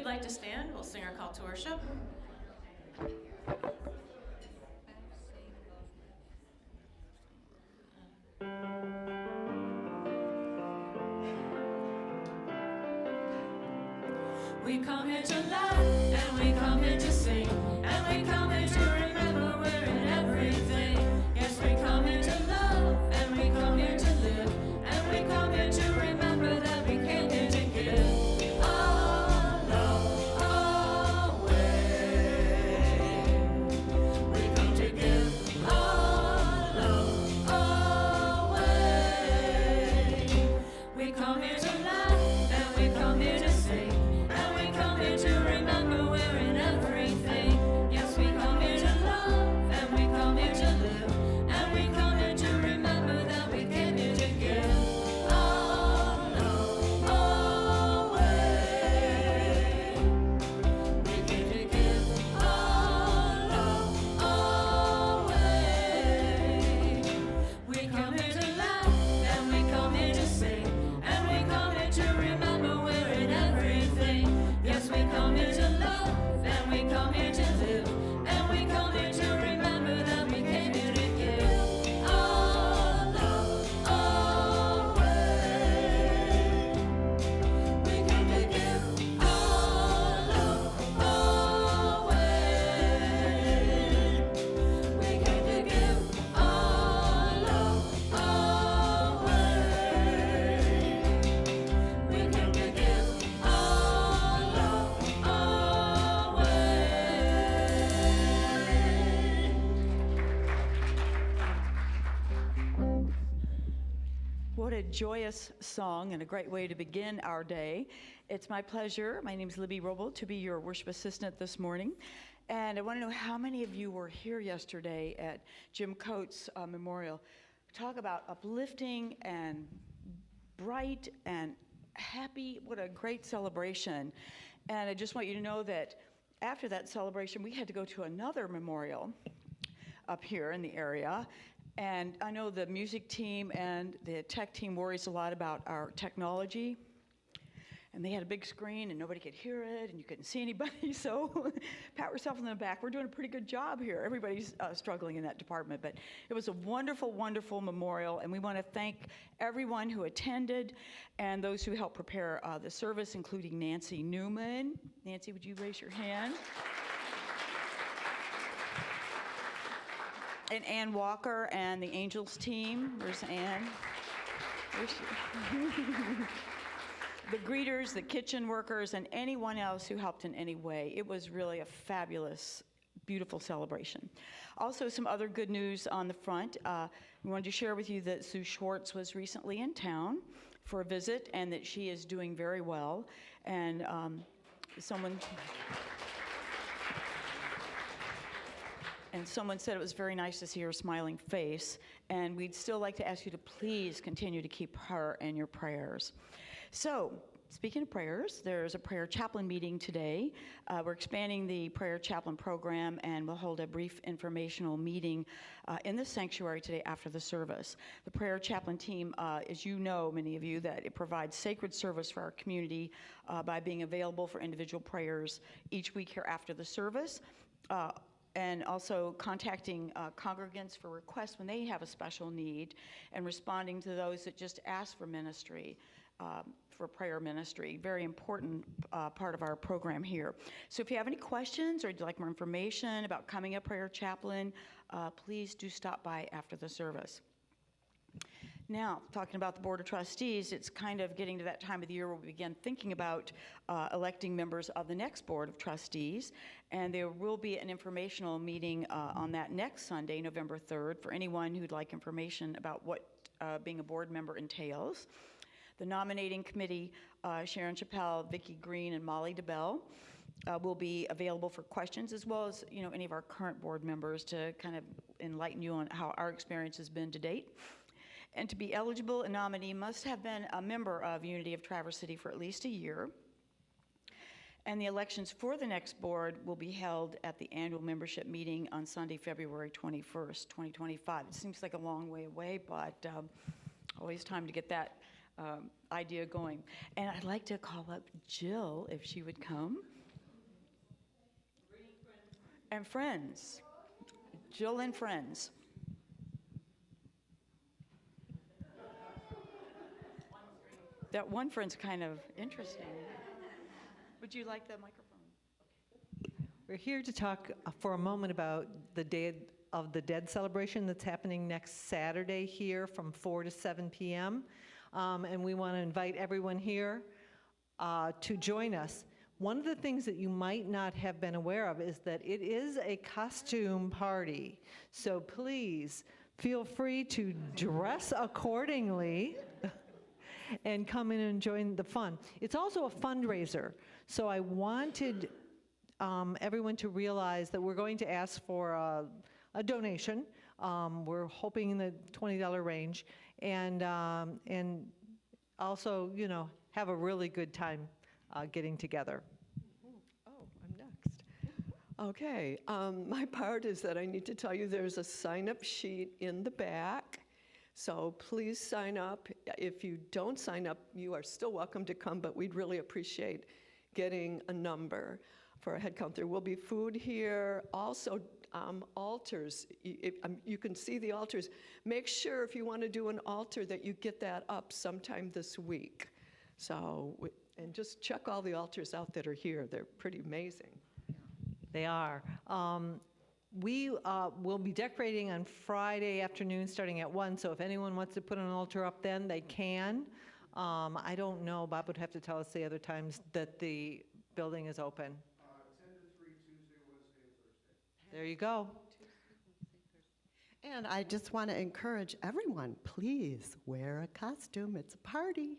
like to stand, we'll sing our call to worship. We come here to laugh, and we come here to sing, and we come here to remember we're in everything. Yes, we come here to love, and we come here to live, and we come here to remember that we came here to give our love away. We come to give our love away. We come here to laugh, and we come here to sing. To remember we're in everything. Yes, we come here to love, and we come here to live, and we come here to remember that we came here to give our love away. We came to give our love away. We come here to laugh, and we come here to sing, and we come here to remember we're in everything. Yes, we come here to love, and we come here to live, and we come here to remember that we came here to give our love away. We came to give our love away. We came to give our love away. We came to give our love away. What a joyous song and a great way to begin our day. It's my pleasure, my name is Libby Roble, to be your worship assistant this morning. And I want to know how many of you were here yesterday at Jim Coates' memorial. Talk about uplifting and bright and happy. What a great celebration. And I just want you to know that after that celebration, we had to go to another memorial up here in the area. And I know the music team and the tech team worries a lot about our technology. And they had a big screen and nobody could hear it and you couldn't see anybody. So pat yourself on the back. We're doing a pretty good job here. Everybody's struggling in that department. But it was a wonderful, wonderful memorial. And we want to thank everyone who attended and those who helped prepare the service, including Nancy Newman. Nancy, would you raise your hand? And Ann Walker and the Angels team. Where's Ann? Where's she? The greeters, the kitchen workers, and anyone else who helped in any way. It was really a fabulous, beautiful celebration. Also, some other good news on the front. We wanted to share with you that Sue Schwartz was recently in town for a visit and that she is doing very well. And someone said it was very nice to see her smiling face, and we'd still like to ask you to please continue to keep her in your prayers. So, speaking of prayers, there's a prayer chaplain meeting today. We're expanding the prayer chaplain program, and we'll hold a brief informational meeting in the sanctuary today after the service. The prayer chaplain team, as you know, many of you, that it provides sacred service for our community by being available for individual prayers each week here after the service. And also contacting congregants for requests when they have a special need and responding to those that just ask for ministry, for prayer ministry. Very important part of our program here. So if you have any questions or you'd like more information about becoming a prayer chaplain, please do stop by after the service. Now, talking about the Board of Trustees, it's kind of getting to that time of the year where we begin thinking about electing members of the next Board of Trustees, and there will be an informational meeting on that next Sunday, November 3rd, for anyone who'd like information about what being a board member entails. The nominating committee, Sharon Chappelle, Vicki Green, and Molly DeBell, will be available for questions, as well as any of our current board members to kind of enlighten you on how our experience has been to date. And to be eligible, a nominee must have been a member of Unity of Traverse City for at least a year. And the elections for the next board will be held at the annual membership meeting on Sunday, February 21st, 2025. It seems like a long way away, but always time to get that idea going. And I'd like to call up Jill, if she would come. And friends, Jill and friends. That one friend's kind of interesting. Would you like the microphone? We're here to talk for a moment about the Day of the Dead celebration that's happening next Saturday here from 4 to 7 p.m. And we want to invite everyone here to join us. One of the things that you might not have been aware of is that it is a costume party. So please feel free to dress accordingly and come in and join the fun. It's also a fundraiser. So I wanted everyone to realize that we're going to ask for a donation. We're hoping in the $20 range, and also, you know, have a really good time getting together. Oh, I'm next. Okay, my part is that I need to tell you there's a sign-up sheet in the back. So please sign up. If you don't sign up, you are still welcome to come, but we'd really appreciate getting a number for a head count. There will be food here. Also, altars. You can see the altars. Make sure if you want to do an altar that you get that up sometime this week. So, and just check all the altars out that are here. They're pretty amazing. They are. We will be decorating on Friday afternoon starting at 1, so if anyone wants to put an altar up then, they can. I don't know, Bob would have to tell us the other times that the building is open. 10 to 3, Tuesday, Wednesday, and Thursday. There you go. And I just want to encourage everyone, please wear a costume. It's a party.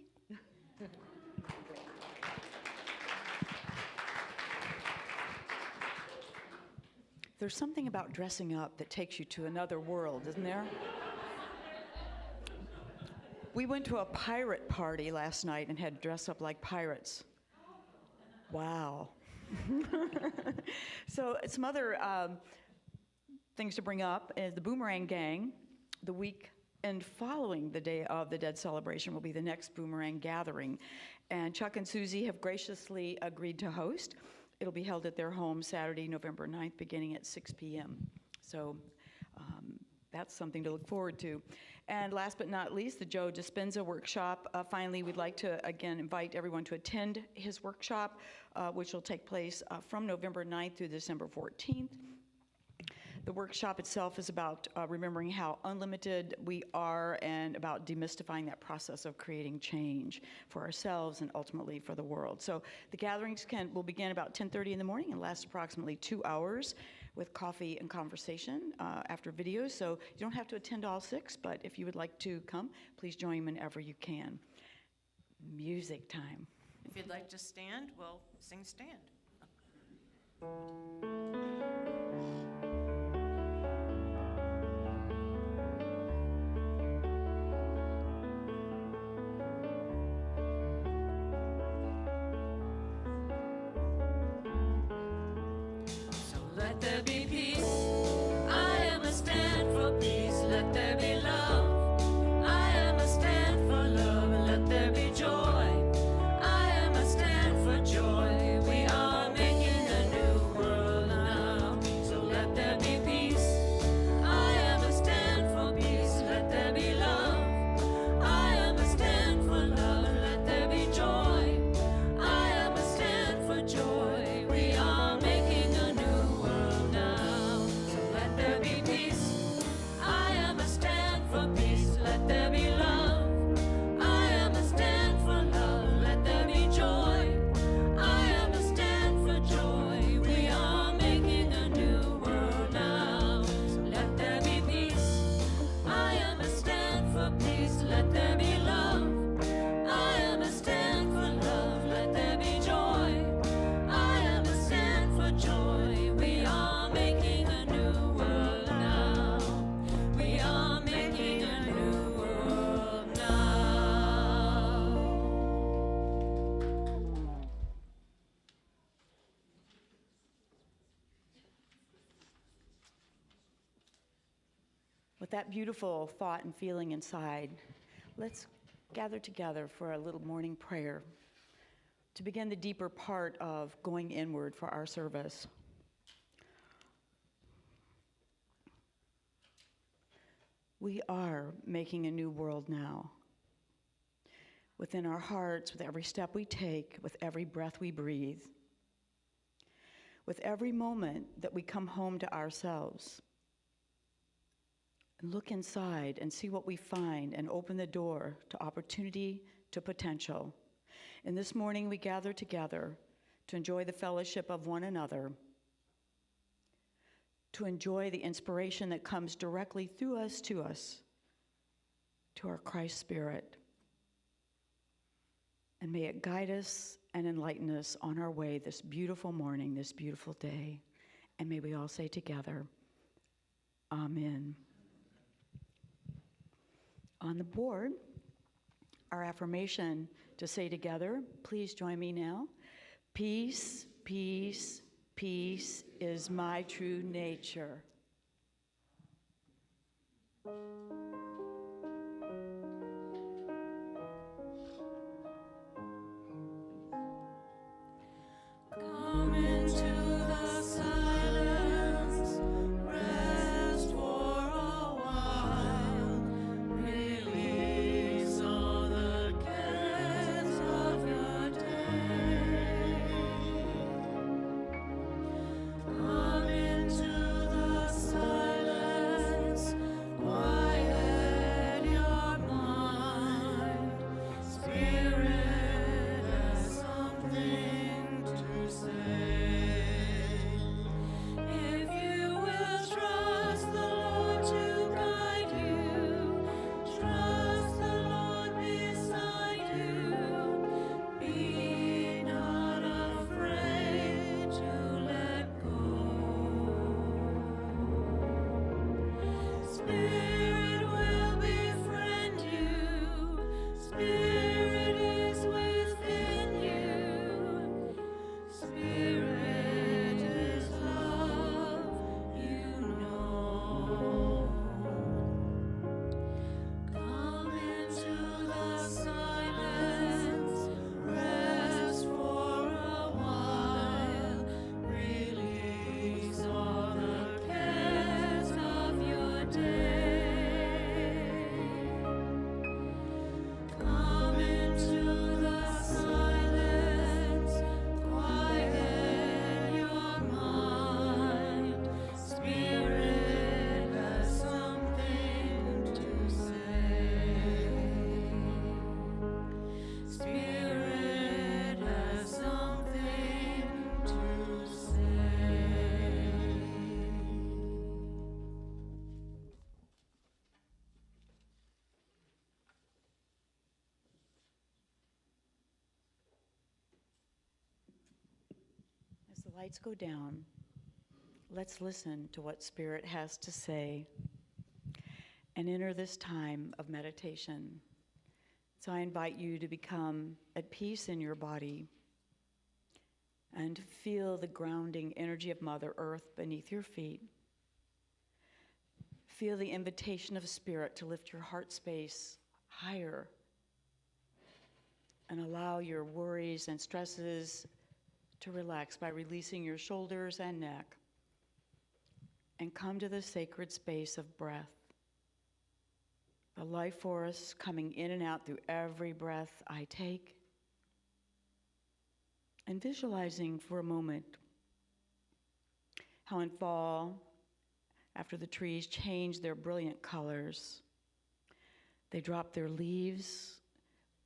There's something about dressing up that takes you to another world, isn't there? We went to a pirate party last night and had to dress up like pirates. Wow. So some other things to bring up is the Boomerang Gang. The weekend following the Day of the Dead celebration will be the next Boomerang gathering. And Chuck and Susie have graciously agreed to host. It'll be held at their home Saturday, November 9th, beginning at 6 p.m. So that's something to look forward to. And last but not least, the Joe Dispenza workshop. Finally, we'd like to, again, invite everyone to attend his workshop, which will take place from November 9th through December 14th. The workshop itself is about remembering how unlimited we are and about demystifying that process of creating change for ourselves and ultimately for the world. So the gatherings will begin about 10:30 in the morning and last approximately 2 hours with coffee and conversation after videos. So you don't have to attend all 6, but if you would like to come, please join whenever you can. Music time. If you'd like to stand, we'll sing Stand. Let there be peace. I am a stand for peace. Let there be love. I am a stand for love. Let there be joy. I am a stand for joy. We are making a new world now. So let there be peace. I am a stand for peace. Let there be love. I am a stand for love. Let there be joy. I am a stand for joy. We are making a new world now. So let there be peace. I am a stand for peace. Let there be love. I am a stand for love. Let there be joy. I am a stand for joy. We are making a new world now. So let there be peace. I am a stand for peace. Let there be love. I am a stand for love. Let there be joy. I am a stand for joy. We are making a new world now. We are making a new world now. With that beautiful thought and feeling inside, let's gather together for a little morning prayer to begin the deeper part of going inward for our service. We are making a new world now. Within our hearts, with every step we take, with every breath we breathe, with every moment that we come home to ourselves. And look inside and see what we find and open the door to opportunity, to potential. And this morning we gather together to enjoy the fellowship of one another, to enjoy the inspiration that comes directly through us, to our Christ Spirit. And may it guide us and enlighten us on our way this beautiful morning, this beautiful day. And may we all say together, Amen. On the board, our affirmation to say together, please join me now. Peace, peace, peace is my true nature. Come into the silence, rest for a while, release all the cares of your day. Come into the silence, quiet your mind, Spirit has something to say. If you will trust the Lord to guide you, trust the Lord beside you, be not afraid to let go. Spirit will befriend you, Spirit is within you. Spirit is love, you know. Come into the silence, rest for a while, release all the cares of your day. Come into the silence, quiet your mind, Spirit has something to say. Spirit has something to say. As the lights go down, let's listen to what Spirit has to say and enter this time of meditation. So I invite you to become at peace in your body and to feel the grounding energy of Mother Earth beneath your feet. Feel the invitation of Spirit to lift your heart space higher and allow your worries and stresses to relax by releasing your shoulders and neck, and come to the sacred space of breath. The life force coming in and out through every breath I take, and visualizing for a moment how in fall, after the trees change their brilliant colors, they drop their leaves,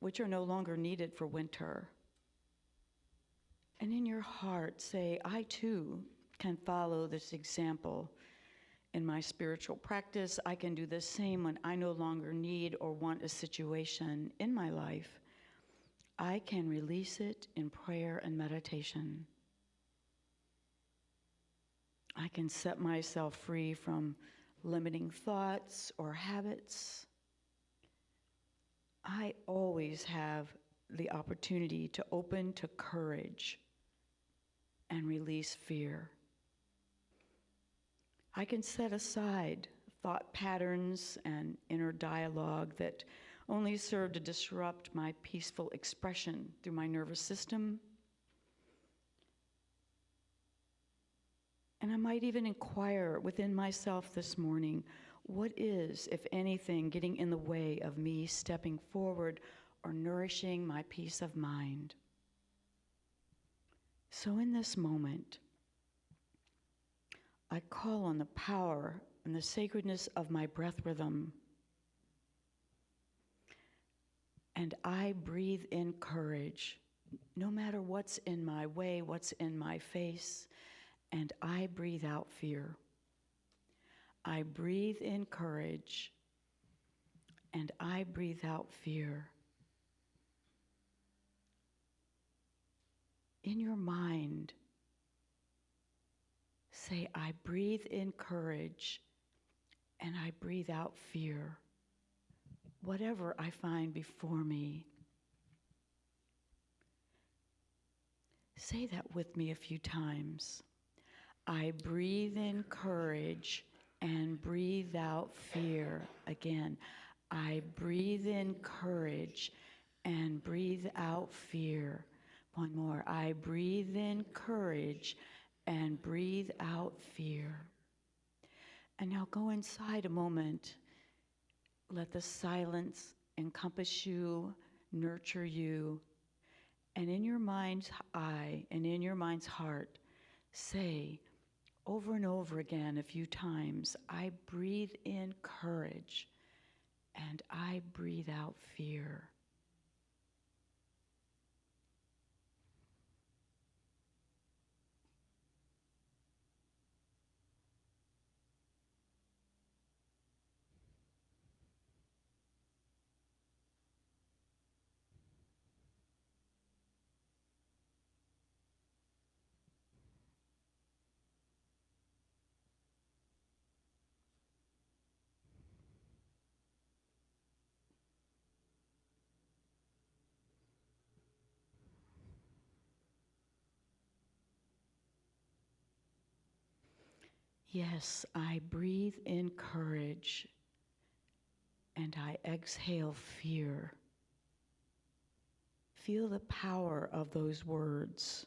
which are no longer needed for winter. And in your heart say, I too can follow this example in my spiritual practice. I can do the same when I no longer need or want a situation in my life. I can release it in prayer and meditation. I can set myself free from limiting thoughts or habits. I always have the opportunity to open to courage and release fear. I can set aside thought patterns and inner dialogue that only serve to disrupt my peaceful expression through my nervous system. And I might even inquire within myself this morning, What is, if anything, getting in the way of me stepping forward or nourishing my peace of mind? So in this moment, I call on the power and the sacredness of my breath rhythm. And I breathe in courage, no matter what's in my way, what's in my face, and I breathe out fear. I breathe in courage, and I breathe out fear. In your mind, say, I breathe in courage, and I breathe out fear. Whatever I find before me. Say that with me a few times. I breathe in courage and breathe out fear. Again, I breathe in courage and breathe out fear. One more. I breathe in courage and breathe out fear. And now go inside a moment. Let the silence encompass you, nurture you, and in your mind's eye and in your mind's heart, say over and over again a few times, I breathe in courage and I breathe out fear. Yes, I breathe in courage and I exhale fear. Feel the power of those words.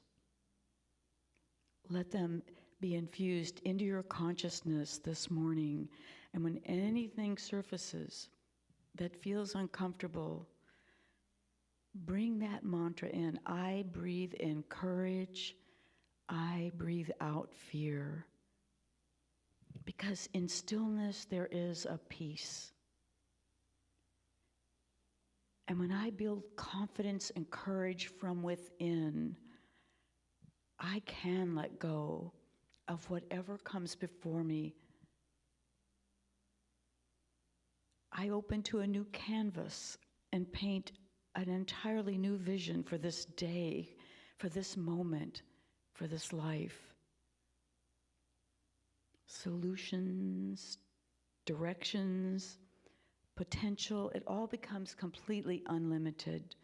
Let them be infused into your consciousness this morning. And when anything surfaces that feels uncomfortable, bring that mantra in. I breathe in courage. I breathe out fear. Because in stillness there is a peace. And when I build confidence and courage from within, I can let go of whatever comes before me. I open to a new canvas and paint an entirely new vision for this day, for this moment, for this life. Solutions, directions, potential, it all becomes completely unlimited.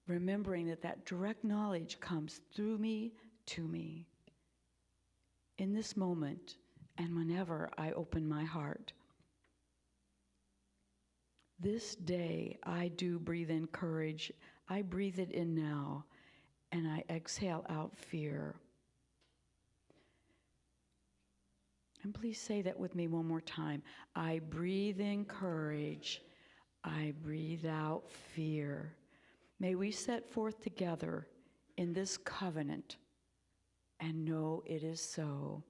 Remembering that that direct knowledge comes through me to me. In this moment and whenever I open my heart. This day I do breathe in courage. I breathe it in now and I exhale out fear. And please say that with me one more time. I breathe in courage. I breathe out fear. May we set forth together in this covenant and know it is so.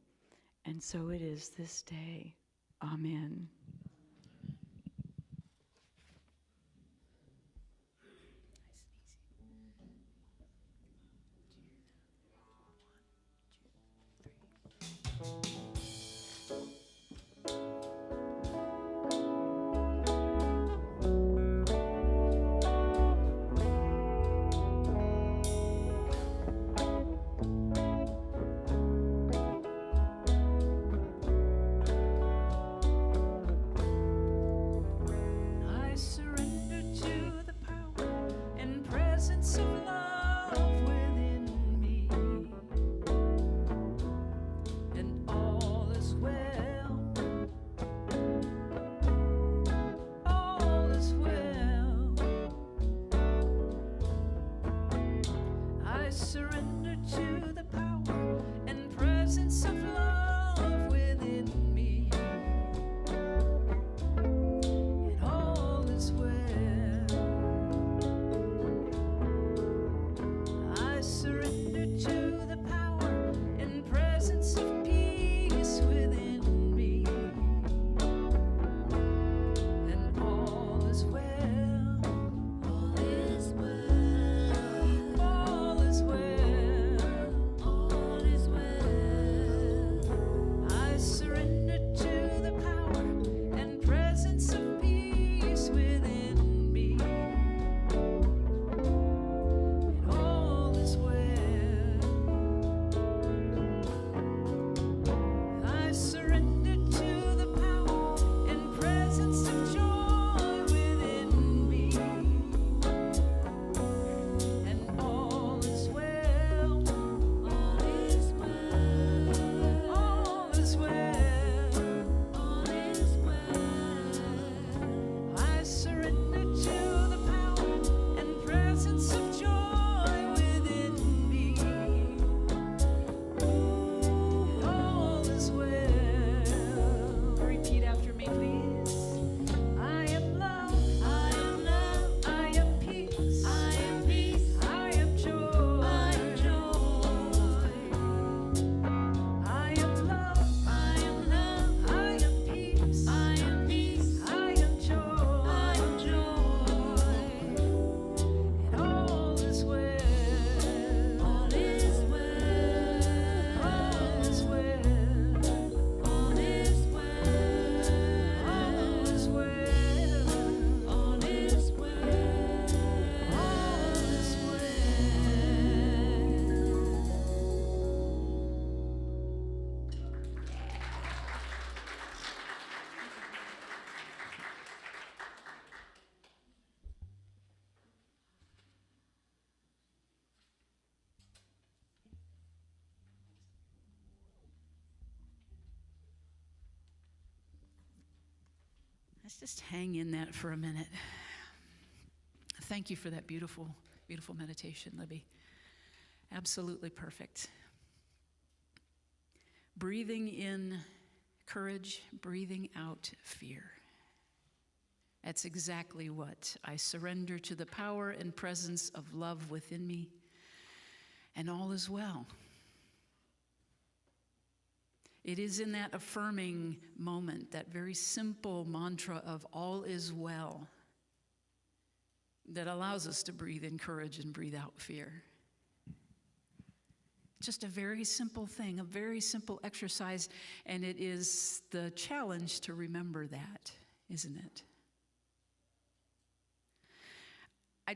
And so it is this day. Amen. I surrender to the power and presence of love within me, and all is well. All is well. I surrender to the power and presence of love within me. Let's just hang in that for a minute. Thank you for that beautiful, beautiful meditation, Libby. Absolutely perfect. Breathing in courage, breathing out fear. That's exactly what I surrender to the power and presence of love within me, and all is well. It is in that affirming moment, that very simple mantra of all is well, that allows us to breathe in courage and breathe out fear. Just a very simple thing, a very simple exercise, and it is the challenge to remember that, isn't it?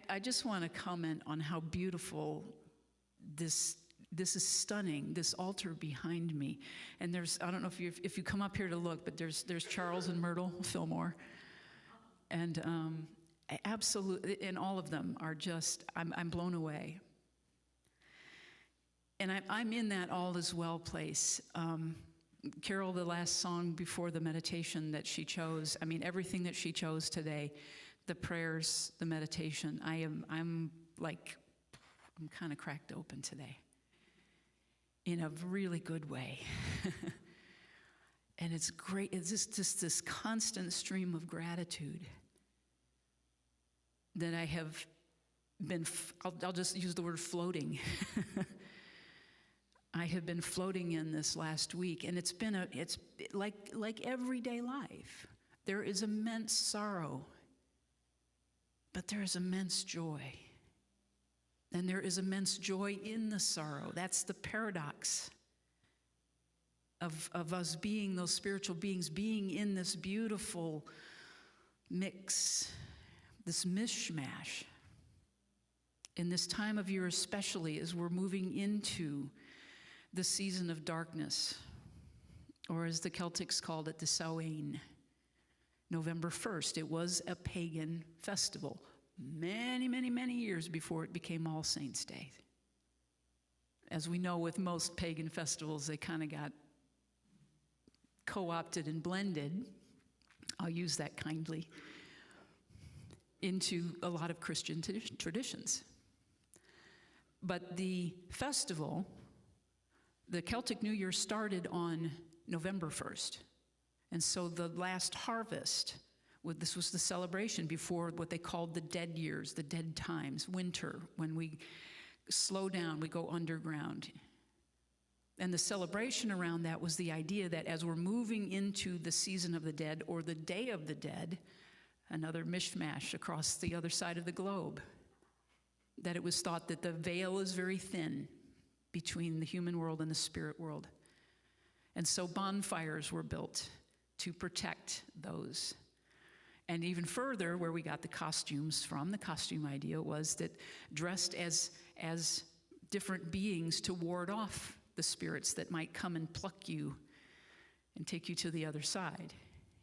I just want to comment on how beautiful this is stunning, this altar behind me. And there's, I don't know if you come up here to look, but there's Charles and Myrtle Fillmore. And absolutely, and all of them are just, I'm blown away. And I'm in that all is well place. Carol, the last song before the meditation that she chose, I mean, everything that she chose today, the prayers, the meditation, I'm kind of cracked open today in a really good way. And it's great. It's just this constant stream of gratitude that I have been, I'll just use the word floating. I have been floating in this last week, and it's like everyday life. There is immense sorrow, but there is immense joy. And there is immense joy in the sorrow. That's the paradox of us being those spiritual beings, being in this beautiful mix, this mishmash. In this time of year especially, as we're moving into the season of darkness, or as the Celtics called it, the Samhain. November 1st, it was a pagan festival, many, many, many years before it became All Saints' Day. As we know, with most pagan festivals, they kind of got co-opted and blended, I'll use that kindly, into a lot of Christian traditions. But the festival, the Celtic New Year, started on November 1st. And so the last harvest, this was the celebration before what they called the dead years, the dead times, winter, when we slow down, we go underground. And the celebration around that was the idea that as we're moving into the season of the dead, or the Day of the Dead, another mishmash across the other side of the globe, that it was thought that the veil is very thin between the human world and the spirit world. And so bonfires were built to protect those. And even further, where we got the costumes from, the costume idea was that dressed as different beings to ward off the spirits that might come and pluck you and take you to the other side,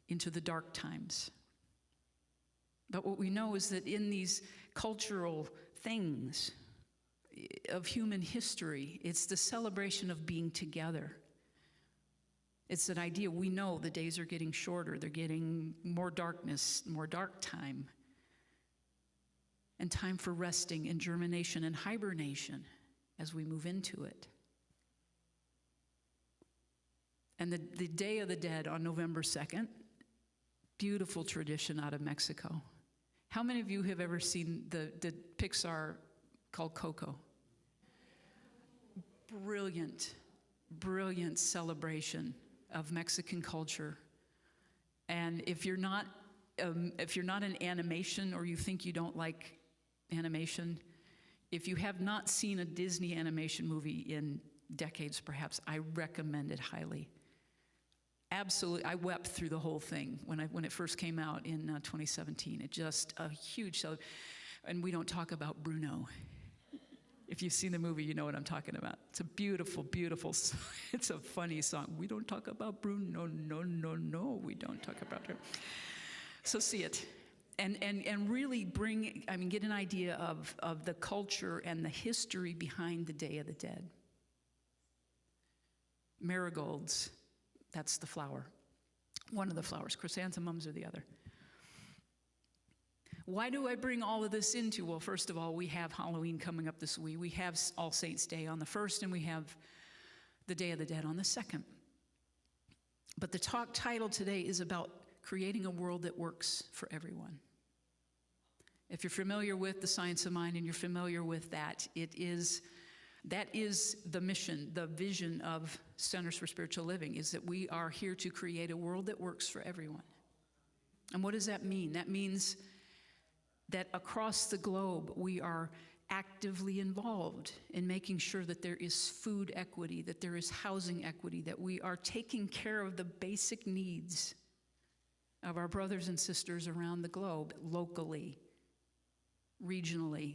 into the dark times. But what we know is that in these cultural things of human history, it's the celebration of being together. It's an idea, we know the days are getting shorter, they're getting more darkness, more dark time, and time for resting and germination and hibernation as we move into it. And the Day of the Dead on November 2nd, beautiful tradition out of Mexico. How many of you have ever seen the Pixar called Coco? Brilliant, brilliant celebration of Mexican culture. And if you're not an animation, or you think you don't like animation, if you have not seen a Disney animation movie in decades perhaps, I recommend it highly. Absolutely, I wept through the whole thing when it first came out in 2017. It just a huge celebration. And we don't talk about Bruno. If you've seen the movie, you know what I'm talking about. It's a beautiful, beautiful, it's a funny song. We don't talk about Bruno, no, we don't talk about her. So see it. And really get an idea of the culture and the history behind the Day of the Dead. Marigolds, that's the flower. One of the flowers. Chrysanthemums are the other. Why do I bring all of this into? Well, first of all, we have Halloween coming up this week. We have All Saints' Day on the 1st, and we have the Day of the Dead on the 2nd. But the talk title today is about creating a world that works for everyone. If you're familiar with the science of mind and you're familiar with that, that is the mission, the vision of Centers for Spiritual Living, is that we are here to create a world that works for everyone. And what does that mean? That means that across the globe, we are actively involved in making sure that there is food equity, that there is housing equity, that we are taking care of the basic needs of our brothers and sisters around the globe, locally, regionally,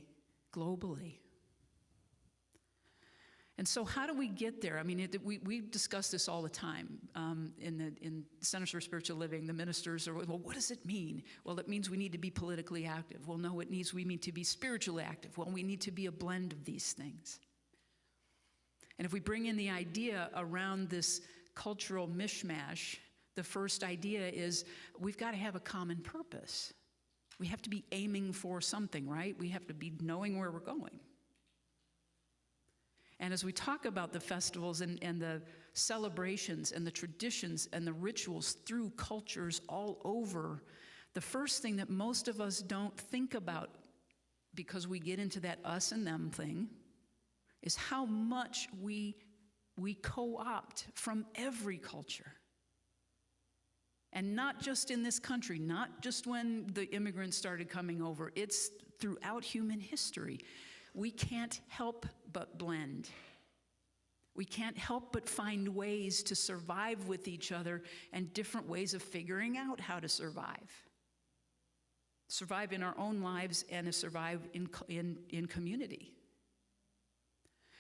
globally. And so how do we get there? I mean, we discuss this all the time in Centers for Spiritual Living. The ministers are, well, what does it mean? Well, it means we need to be politically active. Well, no, we need to be spiritually active. Well, we need to be a blend of these things. And if we bring in the idea around this cultural mishmash, the first idea is we've got to have a common purpose. We have to be aiming for something, right? We have to be knowing where we're going. And as we talk about the festivals and the celebrations and the traditions and the rituals through cultures all over, the first thing that most of us don't think about, because we get into that us and them thing, is how much we co-opt from every culture. And not just in this country, not just when the immigrants started coming over, it's throughout human history. We can't help but blend. We can't help but find ways to survive with each other and different ways of figuring out how to survive. Survive in our own lives and to survive in community.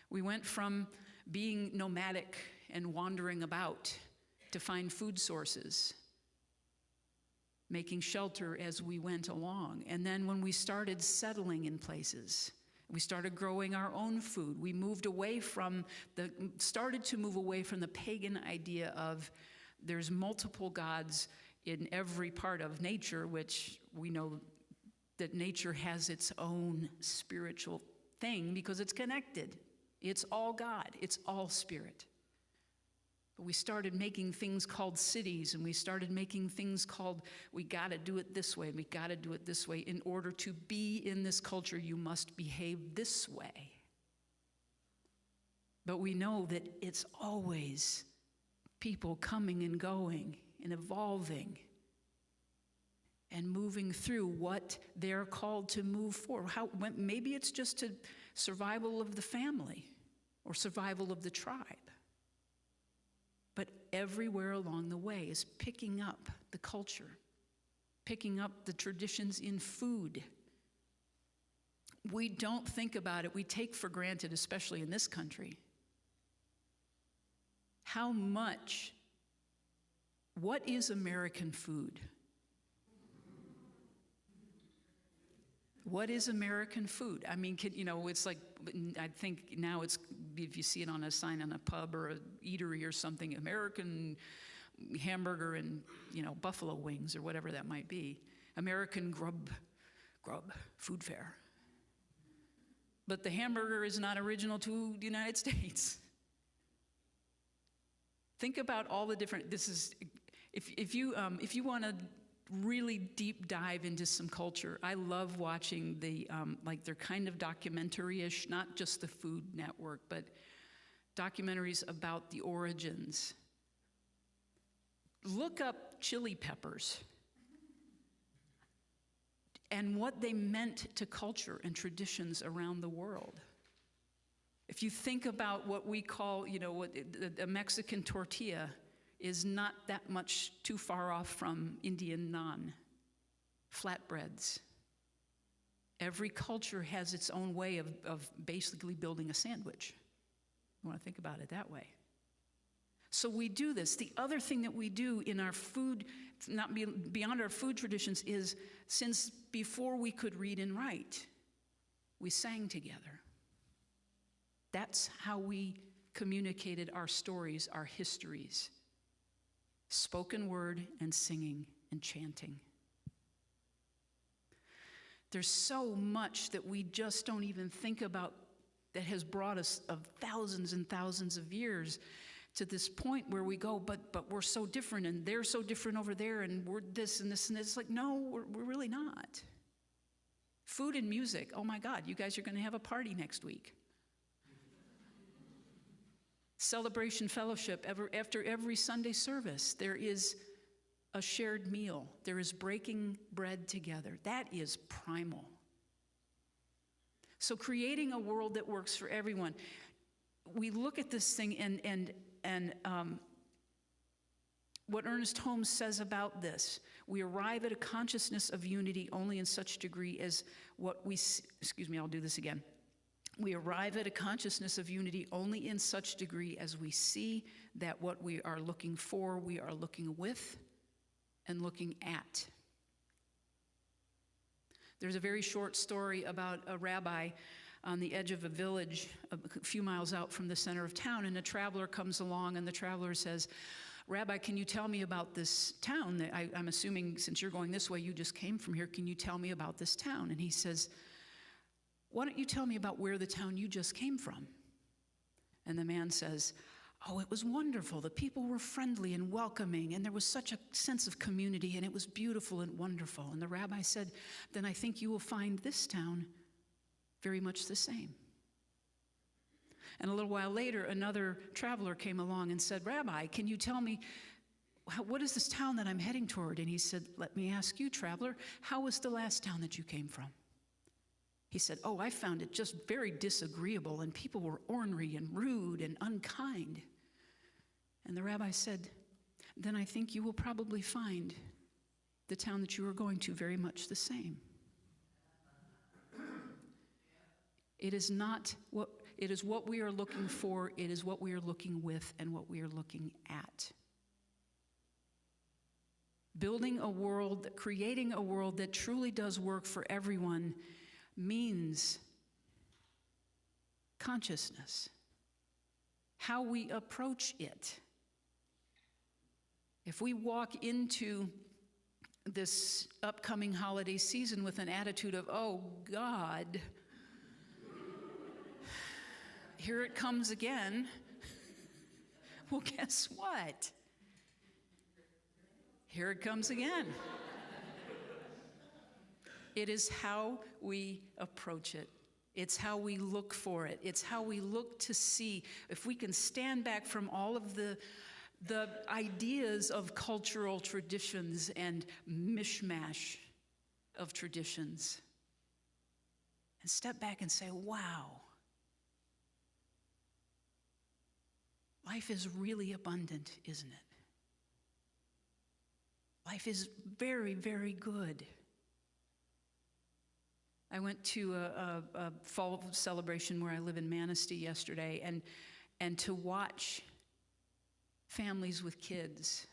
We went from being nomadic and wandering about to find food sources, making shelter as we went along. And then when we started settling in places, we started growing our own food. We started to move away from the pagan idea of there's multiple gods in every part of nature, which we know that nature has its own spiritual thing because it's connected. It's all God. It's all spirit. But we started making things called cities, and we started making things called, we got to do it this way, we got to do it this way. In order to be in this culture, you must behave this way. But we know that it's always people coming and going and evolving and moving through what they're called to move for. Maybe it's just a survival of the family or survival of the tribe. But everywhere along the way is picking up the culture, picking up the traditions in food. We don't think about it. We take for granted, especially in this country, what is American food? What is American food? I mean, it's like, I think now it's, if you see it on a sign on a pub or a eatery or something, American hamburger and, buffalo wings or whatever that might be. American grub, food fair. But the hamburger is not original to the United States. Think about all the different, if you want to really deep dive into some culture, I love watching they're kind of documentary-ish, not just the Food Network, but documentaries about the origins. Look up chili peppers and what they meant to culture and traditions around the world. If you think about what we call, a Mexican tortilla is not that much too far off from Indian naan, flatbreads. Every culture has its own way of basically building a sandwich. You want to think about it that way. So we do this. The other thing that we do in our food, beyond our food traditions, is since before we could read and write, we sang together. That's how we communicated our stories, our histories. Spoken word and singing and chanting. There's so much that we just don't even think about that has brought us of thousands and thousands of years to this point where we go, but we're so different, and they're so different over there, and we're this and this and this. It's like, no, we're really not. Food and music, oh my God, you guys are going to have a party next week. Celebration fellowship, after every Sunday service, there is a shared meal. There is breaking bread together. That is primal. So creating a world that works for everyone. We look at this thing and what Ernest Holmes says about this, we arrive at a consciousness of unity only in such degree as what we, I'll do this again. We arrive at a consciousness of unity only in such degree as we see that what we are looking for, we are looking with and looking at. There's a very short story about a rabbi on the edge of a village a few miles out from the center of town, and a traveler comes along, and the traveler says, "Rabbi, can you tell me about this town? That I'm assuming since you're going this way, you just came from here. Can you tell me about this town?" And he says, "Why don't you tell me about where the town you just came from?" And the man says, "Oh, it was wonderful. The people were friendly and welcoming, and there was such a sense of community, and it was beautiful and wonderful." And the rabbi said, "Then I think you will find this town very much the same." And a little while later, another traveler came along and said, "Rabbi, can you tell me, what is this town that I'm heading toward?" And he said, "Let me ask you, traveler, how was the last town that you came from?" He said, "Oh, I found it just very disagreeable, and people were ornery and rude and unkind." And the rabbi said, "Then I think you will probably find the town that you are going to very much the same." It is what we are looking for, it is what we are looking with, and what we are looking at. Building a world, creating a world that truly does work for everyone means consciousness, how we approach it. If we walk into this upcoming holiday season with an attitude of, "Oh God, here it comes again," well, guess what? Here it comes again. It is how we approach it. It's how we look for it. It's how we look to see if we can stand back from all of the ideas of cultural traditions and mishmash of traditions and step back and say, wow, life is really abundant, isn't it? Life is very, very good. I went to a fall celebration where I live in Manistee yesterday, and to watch families with kids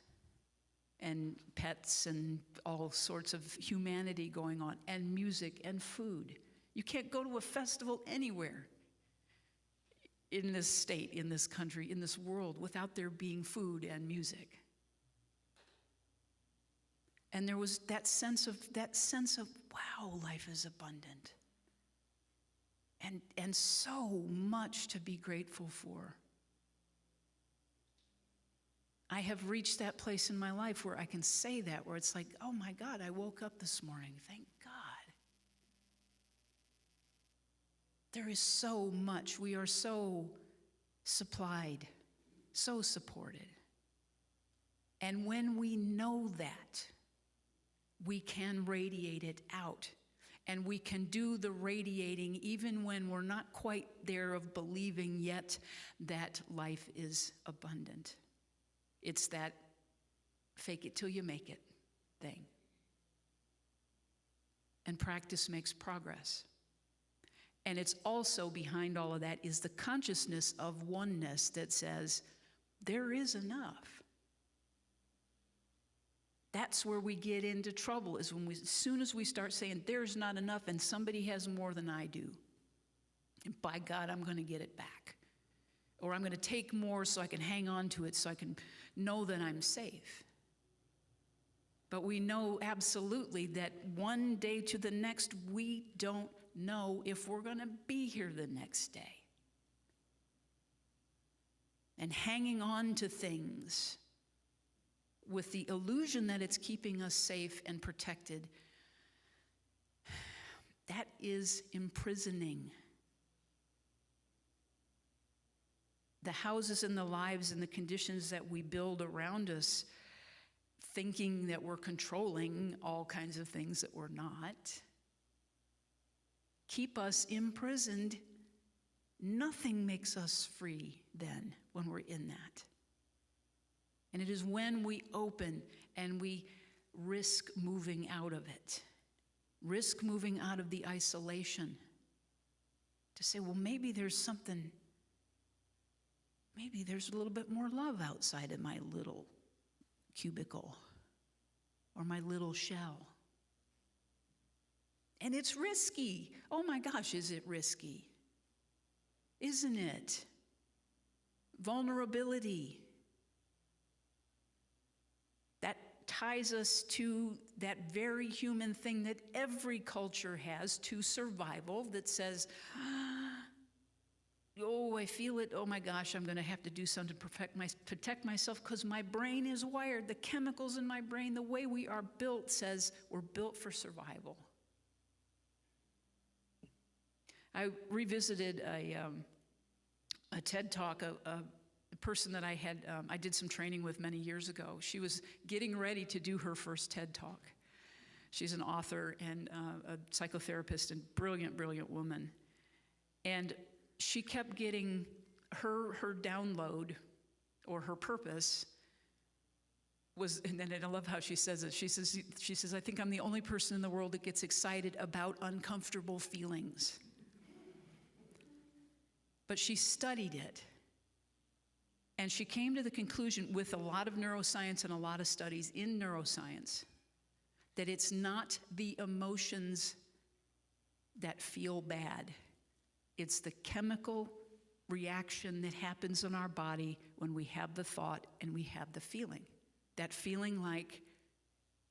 and pets and all sorts of humanity going on, and music and food. You can't go to a festival anywhere in this state, in this country, in this world without there being food and music. And there was that sense of wow, life is abundant. And so much to be grateful for. I have reached that place in my life where I can say that, where it's like, oh my God, I woke up this morning, thank God. There is so much. We are so supplied, so supported. And when we know that, we can radiate it out. And we can do the radiating even when we're not quite there of believing yet that life is abundant. It's that fake it till you make it thing. And practice makes progress. And it's also behind all of that is the consciousness of oneness that says, there is enough. That's where we get into trouble, is when as soon as we start saying, there's not enough and somebody has more than I do. And by God, I'm going to get it back. Or I'm going to take more so I can hang on to it, so I can know that I'm safe. But we know absolutely that one day to the next, we don't know if we're going to be here the next day. And hanging on to things with the illusion that it's keeping us safe and protected, that is imprisoning. The houses and the lives and the conditions that we build around us, thinking that we're controlling all kinds of things that we're not, keep us imprisoned. Nothing makes us free then when we're in that. And it is when we open and we risk moving out of it, risk moving out of the isolation, to say, well, maybe there's something, maybe there's a little bit more love outside of my little cubicle or my little shell. And it's risky. Oh my gosh, is it risky? Isn't it? Vulnerability. That ties us to that very human thing that every culture has, to survival, that says, oh, I feel it. Oh my gosh, I'm going to have to do something to protect myself because my brain is wired. The chemicals in my brain, the way we are built, says we're built for survival. I revisited a TED Talk, a person that I had, I did some training with many years ago. She was getting ready to do her first TED Talk. She's an author and a psychotherapist and brilliant, brilliant woman. And she kept getting her download, or her purpose was, and then I love how she says it. She says, I think I'm the only person in the world that gets excited about uncomfortable feelings. But she studied it. And she came to the conclusion, with a lot of neuroscience and a lot of studies in neuroscience, that it's not the emotions that feel bad. It's the chemical reaction that happens in our body when we have the thought and we have the feeling. That feeling like,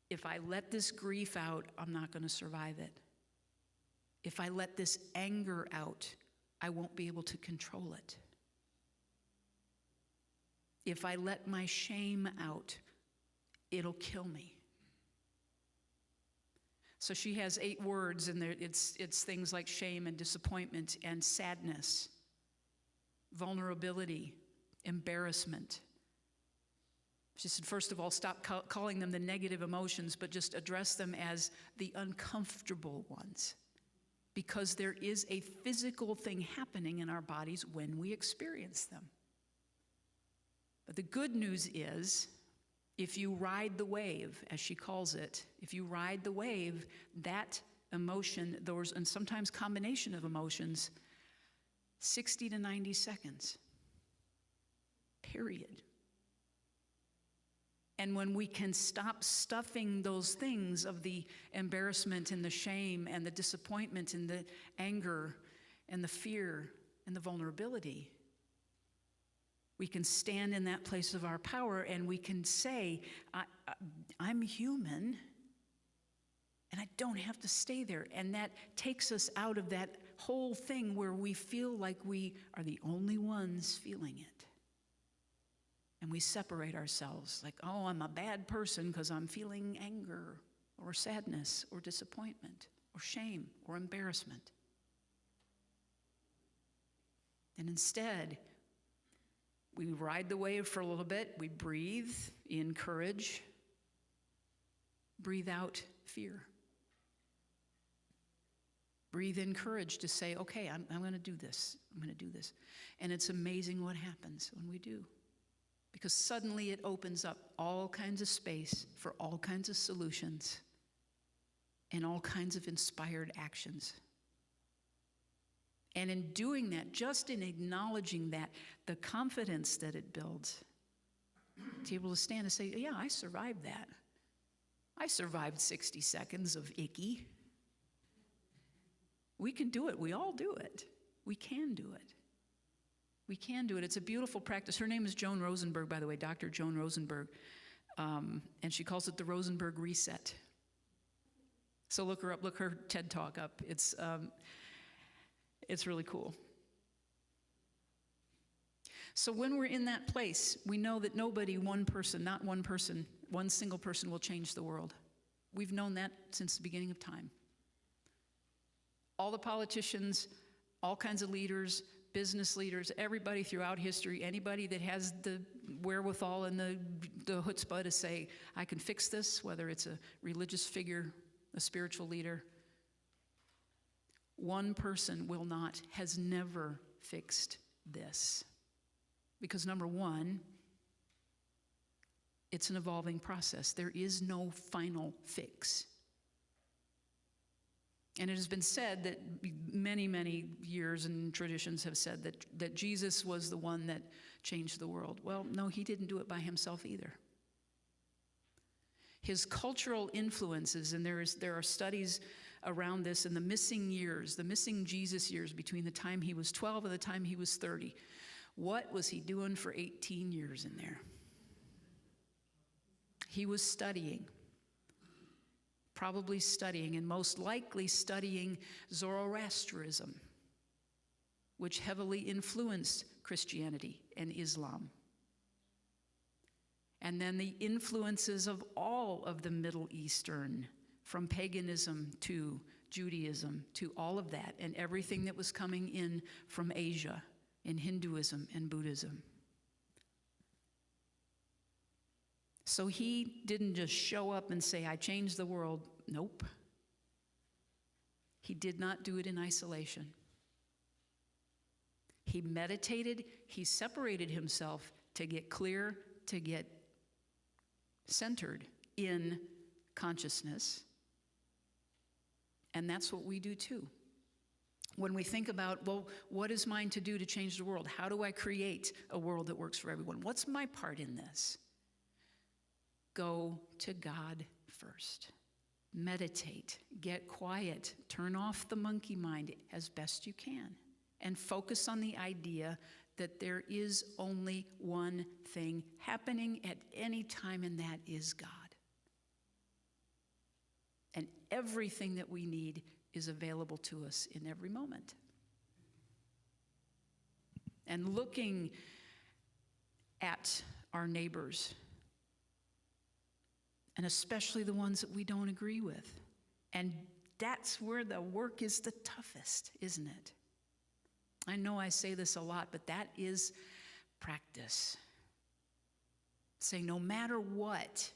if I let this grief out, I'm not going to survive it. If I let this anger out, I won't be able to control it. If I let my shame out, it'll kill me. So she has 8 words, and it's things like shame and disappointment and sadness, vulnerability, embarrassment. She said, first of all, stop calling them the negative emotions, but just address them as the uncomfortable ones. Because there is a physical thing happening in our bodies when we experience them. But the good news is, if you ride the wave, as she calls it, if you ride the wave, that emotion, those, and sometimes combination of emotions, 60 to 90 seconds, period. And when we can stop stuffing those things of the embarrassment and the shame and the disappointment and the anger and the fear and the vulnerability, we can stand in that place of our power and we can say, I'm human and I don't have to stay there. And that takes us out of that whole thing where we feel like we are the only ones feeling it. And we separate ourselves like, oh, I'm a bad person because I'm feeling anger or sadness or disappointment or shame or embarrassment. And instead, we ride the wave for a little bit. We breathe in courage. Breathe out fear. Breathe in courage to say, okay, I'm going to do this. I'm going to do this. And it's amazing what happens when we do. Because suddenly it opens up all kinds of space for all kinds of solutions and all kinds of inspired actions. And in doing that, just in acknowledging that, the confidence that it builds, to be able to stand and say, yeah, I survived that. I survived 60 seconds of icky. We can do it. We all do it. We can do it. We can do it. It's a beautiful practice. Her name is Joan Rosenberg, by the way, Dr. Joan Rosenberg. And she calls it the Rosenberg Reset. So look her up, look her TED Talk up. It's really cool. So when we're in that place, we know that nobody, one person, not one person, one single person will change the world. We've known that since the beginning of time. All the politicians, all kinds of leaders, business leaders, everybody throughout history, anybody that has the wherewithal and the chutzpah to say, I can fix this, whether it's a religious figure, a spiritual leader, one person will not, has never fixed this. Because number one, it's an evolving process. There is no final fix. And it has been said that many, many years and traditions have said that Jesus was the one that changed the world. Well, no, he didn't do it by himself either. His cultural influences, and there are studies around this, and the missing years, the missing Jesus years between the time he was 12 and the time he was 30. What was he doing for 18 years in there? He was studying. Probably studying, and most likely studying Zoroastrianism, which heavily influenced Christianity and Islam. And then the influences of all of the Middle Eastern, from paganism to Judaism to all of that, and everything that was coming in from Asia, in Hinduism and Buddhism. So he didn't just show up and say, I changed the world. Nope. He did not do it in isolation. He meditated, he separated himself to get clear, to get centered in consciousness. And that's what we do too. When we think about, well, what is mine to do to change the world? How do I create a world that works for everyone? What's my part in this? Go to God first. Meditate, get quiet, turn off the monkey mind as best you can, and focus on the idea that there is only one thing happening at any time, and that is God. And everything that we need is available to us in every moment. And looking at our neighbors, and especially the ones that we don't agree with. And that's where the work is the toughest, isn't it? I know I say this a lot, but that is practice. Saying no matter what,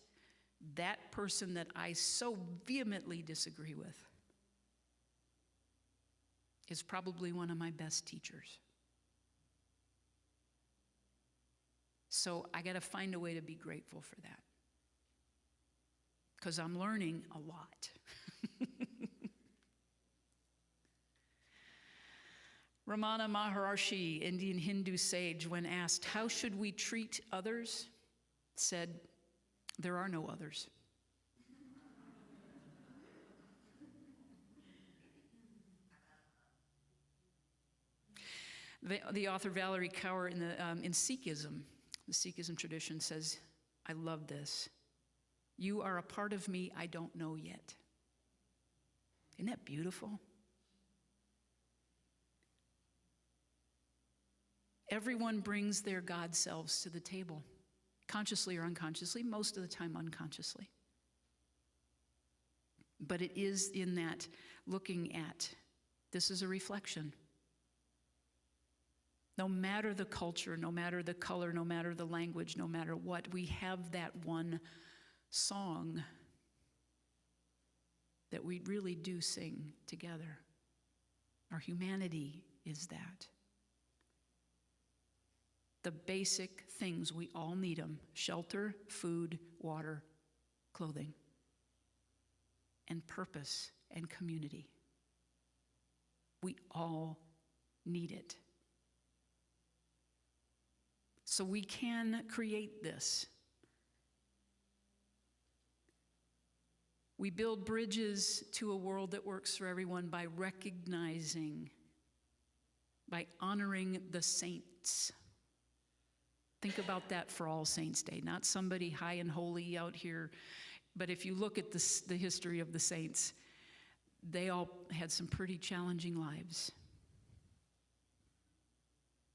that person that I so vehemently disagree with is probably one of my best teachers. So I got to find a way to be grateful for that. Because I'm learning a lot. Ramana Maharshi, Indian Hindu sage, when asked, how should we treat others, said, there are no others. The author Valerie Kaur in Sikhism, the Sikhism tradition says, I love this. You are a part of me I don't know yet. Isn't that beautiful? Everyone brings their God selves to the table, consciously or unconsciously, most of the time unconsciously. But it is in that looking at, this is a reflection. No matter the culture, no matter the color, no matter the language, no matter what, we have that one song that we really do sing together. Our humanity is that. The basic things, we all need them: shelter, food, water, clothing, and purpose and community. We all need it. So we can create this. We build bridges to a world that works for everyone by recognizing, by honoring the saints Think about that for All Saints' Day, not somebody high and holy out here. But if you look at the history of the saints, they all had some pretty challenging lives.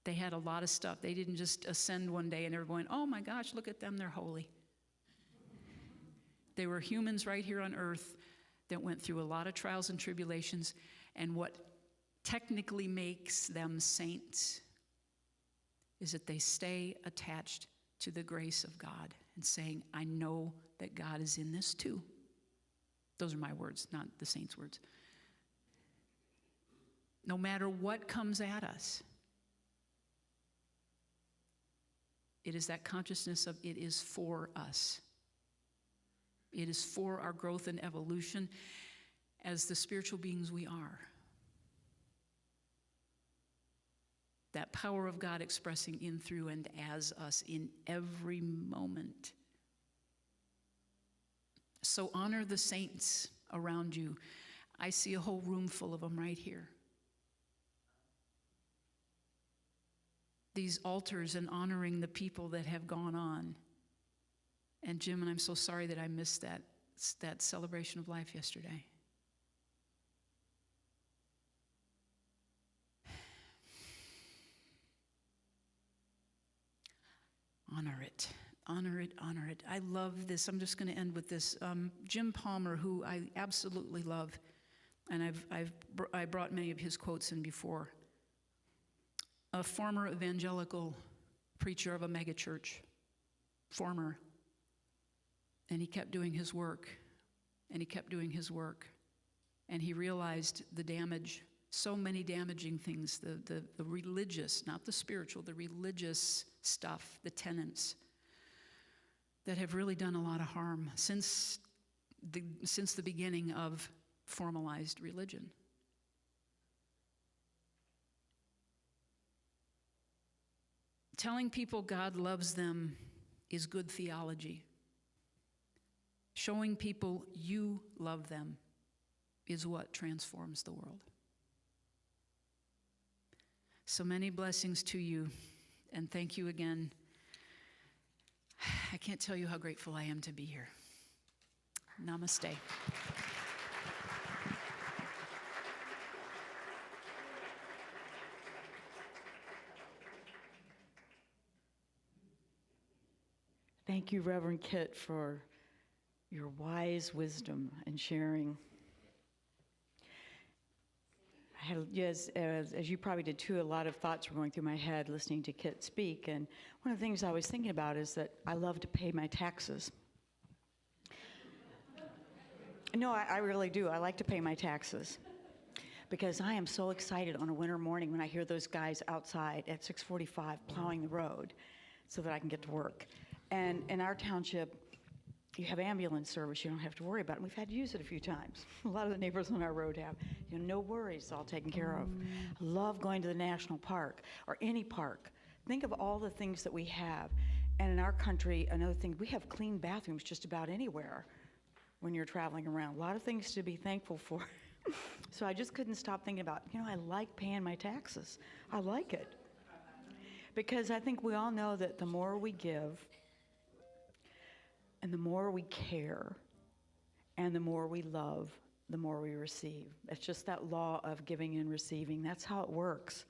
They had a lot of stuff. They didn't just ascend one day and they were going, oh my gosh, look at them, they're holy. They were humans right here on earth that went through a lot of trials and tribulations, and what technically makes them saints is that they stay attached to the grace of God and saying, I know that God is in this too. Those are my words, not the saints' words. No matter what comes at us, it is that consciousness of it is for us. It is for our growth and evolution as the spiritual beings we are. That power of God expressing in, through, and as us in every moment. So honor the saints around you. I see a whole room full of them right here. These altars and honoring the people that have gone on. And Jim, and I'm so sorry that I missed that celebration of life yesterday. Honor it, honor it, honor it. I love this. I'm just going to end with this. Jim Palmer, who I absolutely love, and I brought many of his quotes in before. A former evangelical preacher of a megachurch, and he kept doing his work, and he kept doing his work, and he realized the damage, so many damaging things, the religious, not the spiritual, the religious stuff, the tenets that have really done a lot of harm since the beginning of formalized religion. Telling people God loves them is good theology. Showing people you love them is what transforms the world. So many blessings to you, and thank you again. I can't tell you how grateful I am to be here. Namaste. Thank you, Reverend Kit, for your wise wisdom and sharing. I had, yes, as you probably did too, a lot of thoughts were going through my head listening to Kit speak. And one of the things I was thinking about is that I love to pay my taxes. No, I really do. I like to pay my taxes because I am so excited on a winter morning when I hear those guys outside at 6:45 plowing the road so that I can get to work. And in our township, you have ambulance service. You don't have to worry about it. We've had to use it a few times. A lot of the neighbors on our road have. No worries, it's all taken care of. I love going to the national park or any park. Think of all the things that we have. And in our country, another thing, we have clean bathrooms just about anywhere when you're traveling around. A lot of things to be thankful for. So I just couldn't stop thinking about, I like paying my taxes. I like it. Because I think we all know that the more we give, and the more we care, and the more we love, the more we receive. It's just that law of giving and receiving. That's how it works.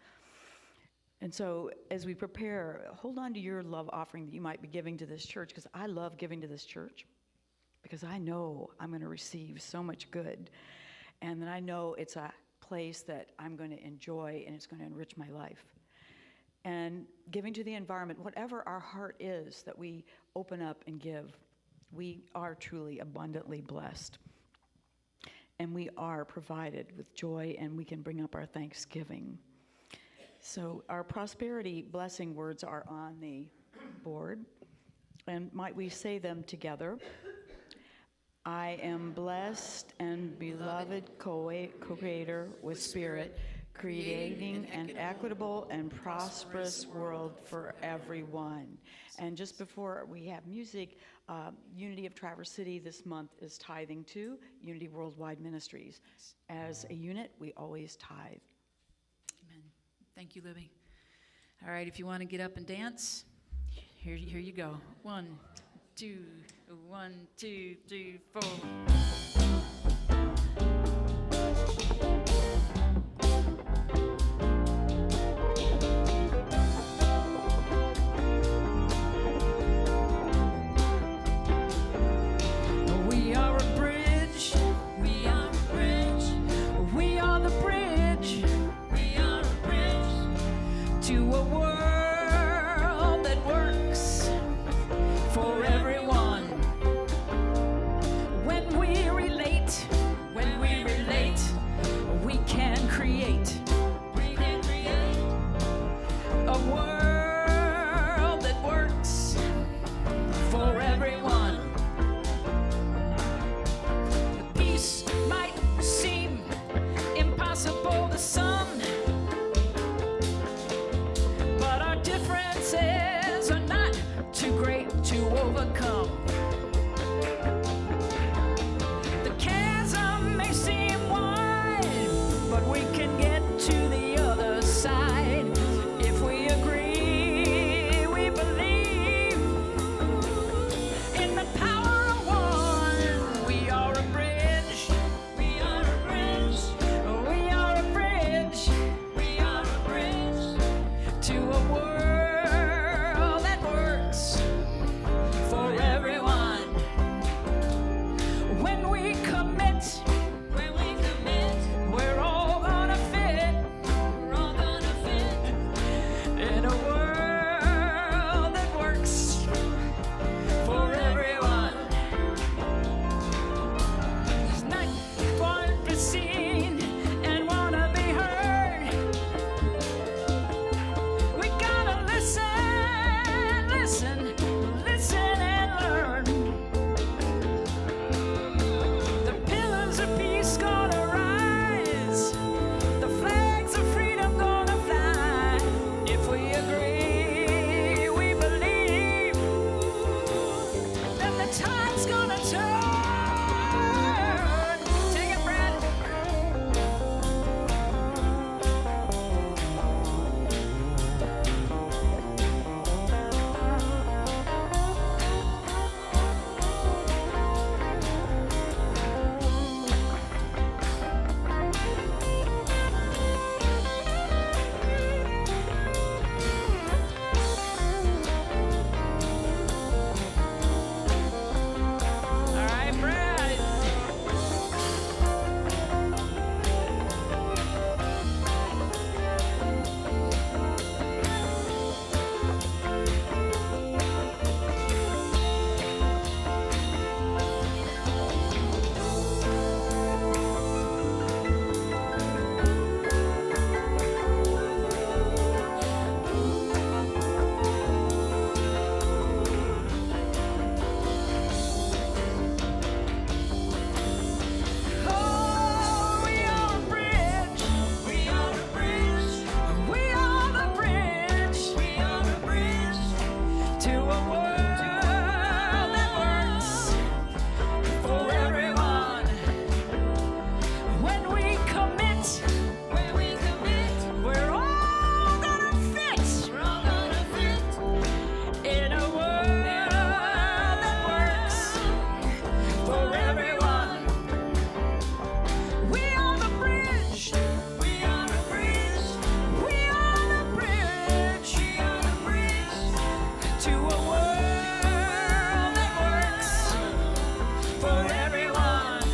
And so as we prepare, hold on to your love offering that you might be giving to this church, because I love giving to this church, because I know I'm going to receive so much good. And then I know it's a place that I'm going to enjoy, and it's going to enrich my life. And giving to the environment, whatever our heart is that we open up and give, we are truly abundantly blessed. And we are provided with joy, and we can bring up our thanksgiving. So our prosperity blessing words are on the board. And might we say them together? I am blessed and beloved co-creator with Spirit, creating an equitable and prosperous world for everyone. And just before we have music, Unity of Traverse City this month is tithing to Unity Worldwide Ministries. As a unit, we always tithe. Amen. Thank you, Libby. All right, if you want to get up and dance, Here you go. 1, 2, 1, 2, 3, 4. We are a bridge. We are a bridge. We are the bridge. We are a bridge to a world that works for everyone. When we relate, we can create. We can create a world that works for everyone. Peace might seem impossible to some, but our differences are not too great to overcome. The chasm may seem wide, but we can get to the other side if we agree. We believe in the power of one. We are a bridge. We are a bridge. We are a bridge. We are a bridge to a world that works for everyone. When we commit, we're all gonna fit. We're all gonna fit in a world that works for everyone. There's not one be seen and wanna be heard. We gotta listen, listen, listen and learn. The pillars of peace gonna rise. The flags of freedom gonna fly. If we agree, we believe, then the tide's gonna turn. Take it, Brad. All right, Brad. Oh, we are a bridge. We are a bridge. We are the bridge. We are a bridge to a world that works for everyone. When we commit, we're all gonna fit. We're all gonna fit in a world that works for everyone. We are the bridge. We are a bridge. We are the bridge. We are the bridge to a world that works for everyone.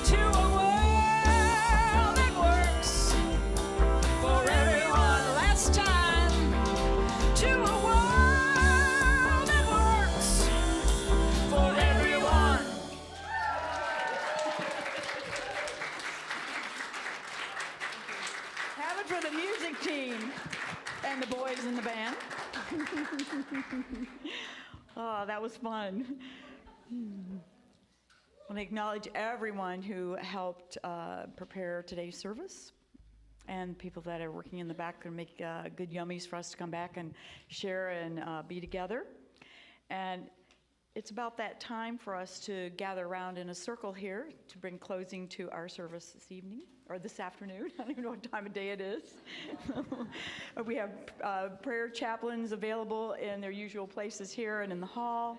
To a world that works for everyone. Last time. To a world that works for everyone. Have it for the music team and the boys in the band. Oh, that was fun. I want to acknowledge everyone who helped prepare today's service and people that are working in the back and make good yummies for us to come back and share and be together. And it's about that time for us to gather around in a circle here to bring closing to our service this evening, or this afternoon. I don't even know what time of day it is. We have prayer chaplains available in their usual places here and in the hall.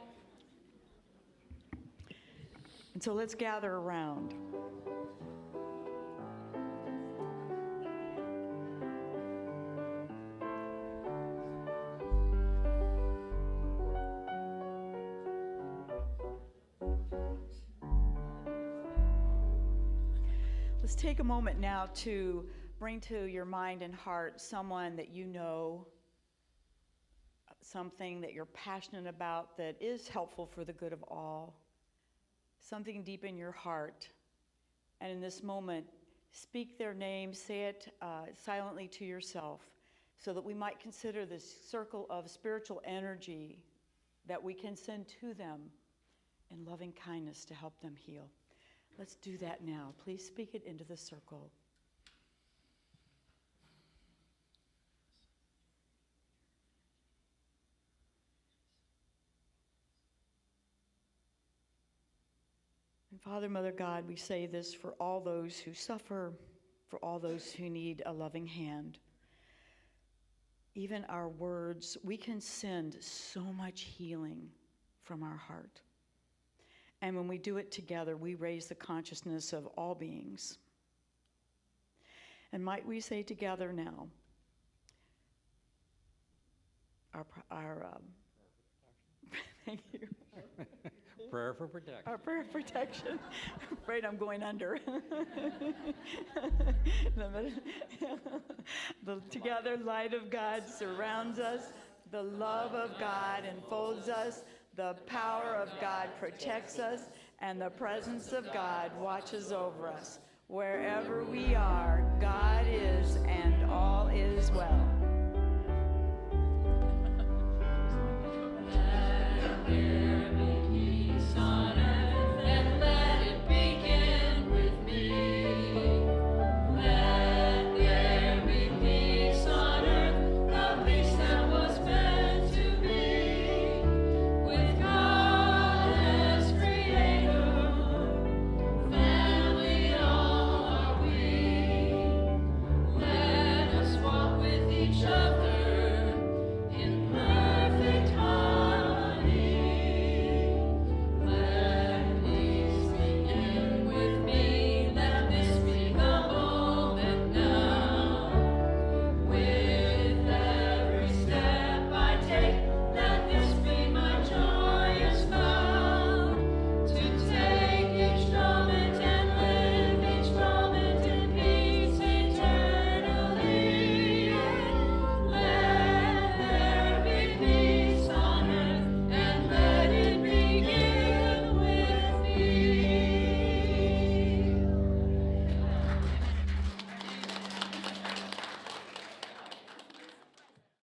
And so let's gather around. Let's take a moment now to bring to your mind and heart someone that you know, something that you're passionate about that is helpful for the good of all, something deep in your heart. And in this moment, speak their name, say it silently to yourself, so that we might consider this circle of spiritual energy that we can send to them in loving kindness to help them heal. Let's do that now. Please speak it into the circle. And Father, Mother God, we say this for all those who suffer, for all those who need a loving hand. Even our words, we can send so much healing from our heart. And when we do it together, we raise the consciousness of all beings. And might we say together now, thank you. Prayer for protection. Our prayer of protection. I'm afraid I'm going under. The together light of God surrounds us. The love of God enfolds us. The power of God protects us. And the presence of God watches over us. Wherever we are, God is, and all is well.